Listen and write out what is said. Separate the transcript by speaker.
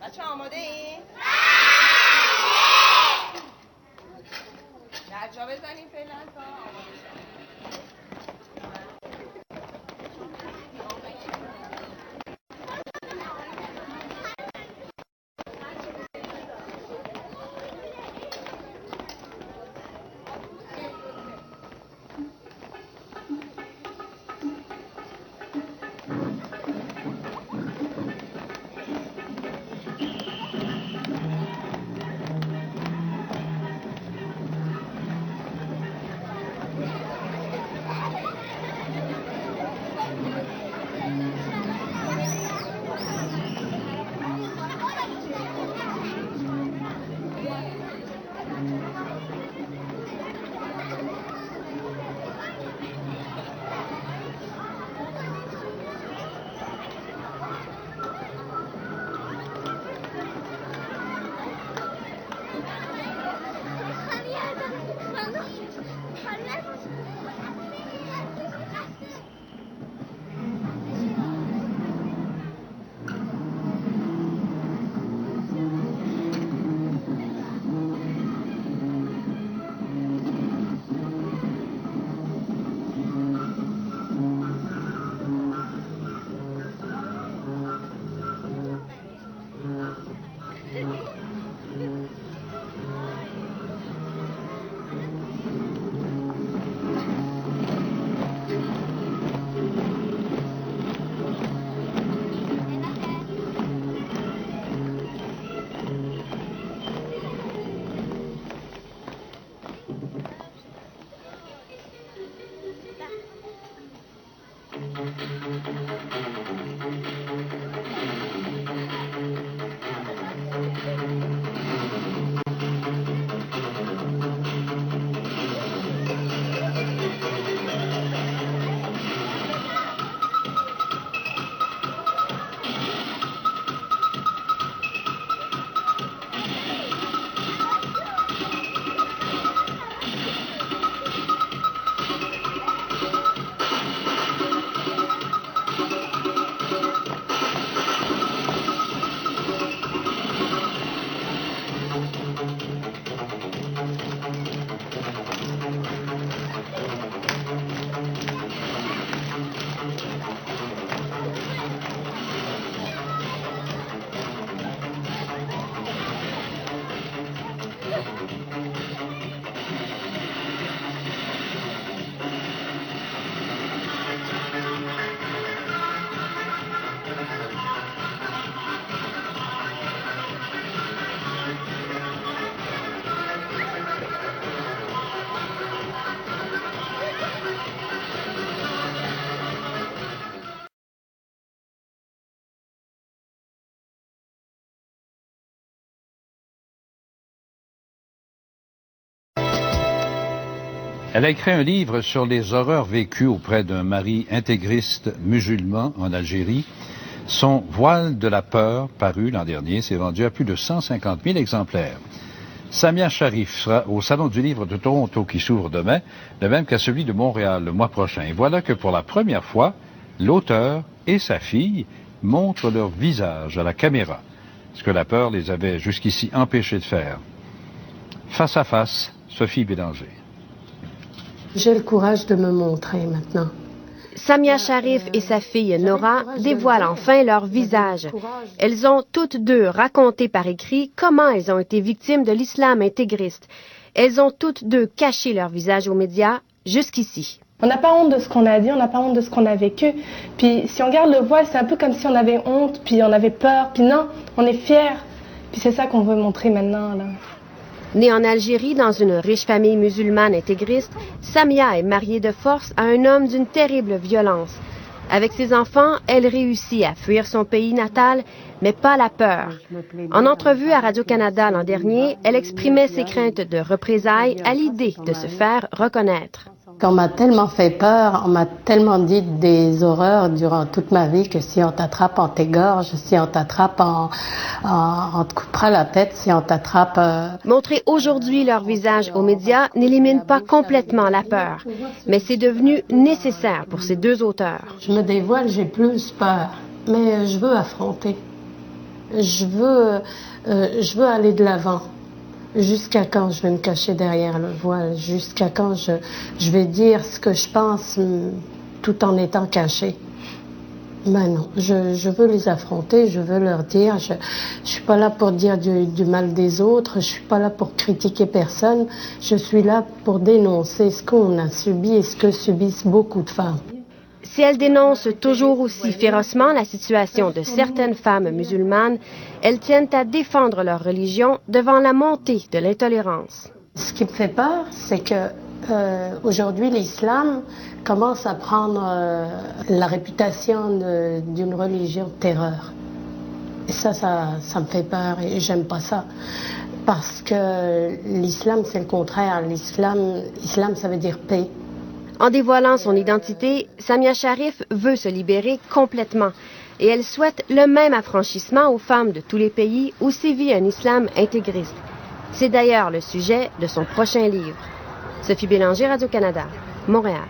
Speaker 1: بچه آماده این؟ در جا بزنیم فعلا تا آماده شد.
Speaker 2: Elle a écrit un livre sur les horreurs vécues auprès d'un mari intégriste musulman en Algérie. Son Voile de la peur, paru l'an dernier, s'est vendu à plus de 150 000 exemplaires. Samia Sharif sera au Salon du Livre de Toronto qui s'ouvre demain, de même qu'à celui de Montréal le mois prochain. Et voilà que pour la première fois, l'auteur et sa fille montrent leur visage à la caméra, ce que la peur les avait jusqu'ici empêchés de faire. Face à face, Sophie Bélanger.
Speaker 3: J'ai le courage de me montrer maintenant.
Speaker 4: Samia Sharif et sa fille Nora dévoilent enfin leur visage. Elles ont toutes deux raconté par écrit comment elles ont été victimes de l'islam intégriste. Elles ont toutes deux caché leur visage aux médias jusqu'ici.
Speaker 5: On n'a pas honte de ce qu'on a dit, on n'a pas honte de ce qu'on a vécu. Puis si on garde le voile, c'est un peu comme si on avait honte, puis on avait peur. Puis non, on est fiers. Puis c'est ça qu'on veut montrer maintenant, là.
Speaker 4: Née en Algérie dans une riche famille musulmane intégriste, Samia est mariée de force à un homme d'une terrible violence. Avec ses enfants, elle réussit à fuir son pays natal, mais pas la peur. En entrevue à Radio-Canada l'an dernier, elle exprimait ses craintes de représailles à l'idée de se faire reconnaître.
Speaker 3: On m'a tellement fait peur, on m'a tellement dit des horreurs durant toute ma vie que si on t'attrape, on t'égorge, si on t'attrape, on te coupera la tête, si on t'attrape...
Speaker 4: Montrer aujourd'hui leur visage aux médias n'élimine pas complètement la peur, mais c'est devenu nécessaire pour ces deux auteurs.
Speaker 3: Je me dévoile, j'ai plus peur, mais je veux affronter. Je veux aller de l'avant. Jusqu'à quand je vais me cacher derrière le voile? Jusqu'à quand je vais dire ce que je pense tout en étant caché? Ben non, je veux les affronter, je veux leur dire, je suis pas là pour dire du mal des autres, je suis pas là pour critiquer personne, je suis là pour dénoncer ce qu'on a subi et ce que subissent beaucoup de femmes.
Speaker 4: Si elle dénonce toujours aussi férocement la situation de certaines femmes musulmanes, elles tiennent à défendre leur religion devant la montée de l'intolérance.
Speaker 3: Ce qui me fait peur, c'est que aujourd'hui l'islam commence à prendre la réputation d'une religion de terreur. Et ça me fait peur et j'aime pas ça. Parce que l'islam, c'est le contraire. L'islam, ça veut dire paix.
Speaker 4: En dévoilant son identité, Samia Sharif veut se libérer complètement et elle souhaite le même affranchissement aux femmes de tous les pays où sévit un islam intégriste. C'est d'ailleurs le sujet de son prochain livre. Sophie Bélanger, Radio-Canada, Montréal.